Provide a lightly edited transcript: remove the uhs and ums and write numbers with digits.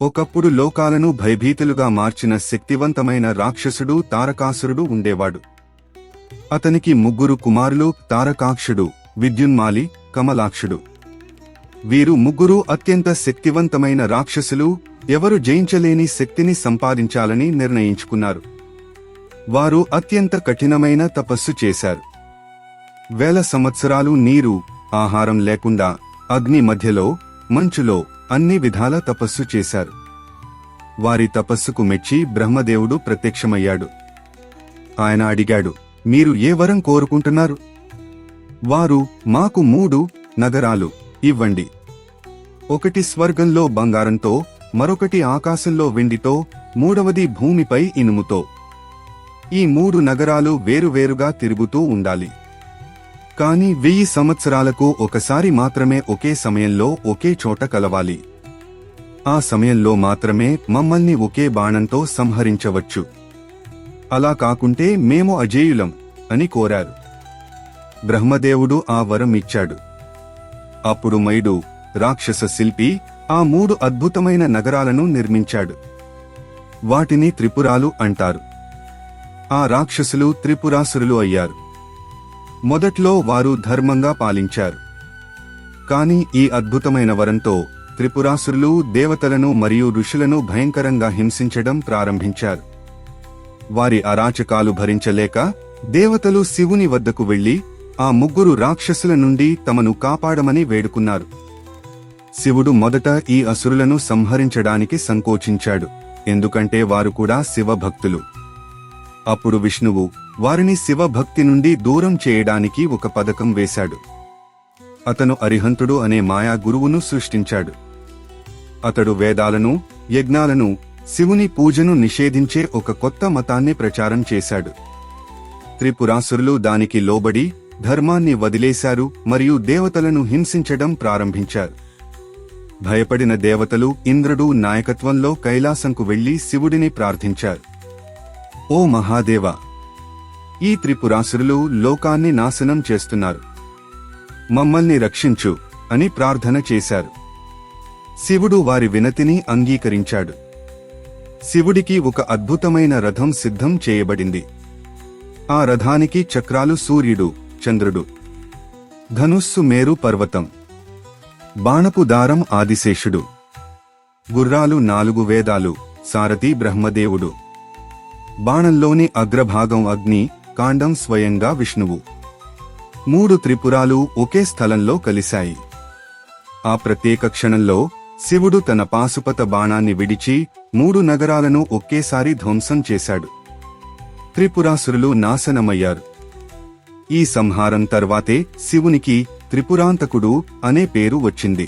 ఒకప్పుడు లోకాలను భయభీతులుగా మార్చిన శక్తివంతమైన రాక్షసుడు తారకాసురుడు ఉండేవాడు. అతనికి 3 కుమారులు: తారకాక్షుడు, విద్యున్మాలి, కమలాక్షుడు. వీరు ముగ్గురు అత్యంత శక్తివంతమైన రాక్షసులు. ఎవరు జయించలేని శక్తిని సంపాదించాలని నిర్ణయించుకున్నారు. వారు అత్యంత కఠినమైన తపస్సు చేశారు. వేల సంవత్సరాలు నీరు, ఆహారం లేకుండా అగ్ని మధ్యలో, మంచులో అన్ని విధాల తపస్సు చేశారు. వారి తపస్సుకు మెచ్చి బ్రహ్మదేవుడు ప్రత్యక్షమయ్యాడు. ఆయన అడిగాడు, మీరు ఏ వరం కోరుకుంటున్నారు? వారు, మాకు 3 నగరాలు ఇవ్వండి. ఒకటి స్వర్గంలో బంగారంతో, మరొకటి ఆకాశంలో వెండితో, మూడవది భూమిపై ఇనుముతో. ఈ 3 నగరాలు వేరువేరుగా తిరుగుతూ ఉండాలి. కాని 1000 సంవత్సరాలకు ఒకసారి మాత్రమే ఒకే సమయంలో ఒకే చోట కలవాలి. ఆ సమయంలో మాత్రమే మమ్మల్ని ఒకే బాణంతో సంహరించవచ్చు. అలా కాకుంటే మేము అజేయులం అని కోరారు. బ్రహ్మదేవుడు ఆ వరం ఇచ్చాడు. అప్పుడు మయుడు, రాక్షస శిల్పి, ఆ 3 అద్భుతమైన నగరాలను నిర్మించాడు. వాటిని త్రిపురాలు అంటారు. ఆ రాక్షసులు త్రిపురాసురులు అయ్యారు. మొదట్లో వారు ధర్మంగా పాలించారు. కాని ఈ అద్భుతమైన వరంతో త్రిపురాసురులు దేవతలను మరియు ఋషులను భయంకరంగా హింసించడం ప్రారంభించారు. వారి అరాచకాలు భరించలేక దేవతలు శివుని వద్దకు వెళ్లి ఆ 3 రాక్షసుల నుండి తమను కాపాడమని వేడుకున్నారు. శివుడు మొదట ఈ అసురులను సంహరించడానికి సంకోచించాడు, ఎందుకంటే వారు కూడా శివభక్తులు. అప్పుడు విష్ణువు వారిని శివభక్తి నుండి దూరం చేయడానికి ఒక పథకం వేశాడు. అతను అరిహంతుడు అనే మాయా గురువును సృష్టించాడు. అతడు వేదాలను, యజ్ఞాలను, శివుని పూజను నిషేధించే ఒక కొత్త మతాన్ని ప్రచారం చేశాడు. త్రిపురాసురులు దానికి లోబడి ధర్మాన్ని వదిలేశారు మరియు దేవతలను హింసించడం ప్రారంభించారు. భయపడిన దేవతలు ఇంద్రుడు నాయకత్వంలో కైలాసంకు వెళ్లి శివుడిని ప్రార్థించారు. ఓ మహాదేవ, ఈ త్రిపురాసురులు లోకాన్ని నాశనం చేస్తున్నారు, మమ్మల్ని రక్షించు అని ప్రార్థన చేశారు. శివుడు వారి వినతిని అంగీకరించాడు. శివుడికి ఒక అద్భుతమైన రథం సిద్ధం చేయబడింది. ఆ రథానికి చక్రాలు సూర్యుడు, చంద్రుడు, ధనుస్సు మేరు పర్వతం, బాణపు దారం ఆదిశేషుడు, గుర్రాలు 4 వేదాలు, సారథి బ్రహ్మదేవుడు. బాణంలోని అగ్రభాగం అగ్ని, కాండం స్వయంగా విష్ణువు. 3 త్రిపురాలు ఒకే స్థలంలో కలిశాయి. ఆ ప్రత్యేక క్షణంలో శివుడు తన పాశుపత బాణాన్ని విడిచి 3 నగరాలను ఒకేసారి ధ్వంసం చేశాడు. త్రిపురాసురులు నాశనమయ్యారు. ఈ సంహారం తర్వాతే శివునికి త్రిపురాంతకుడు అనే పేరు వచ్చింది.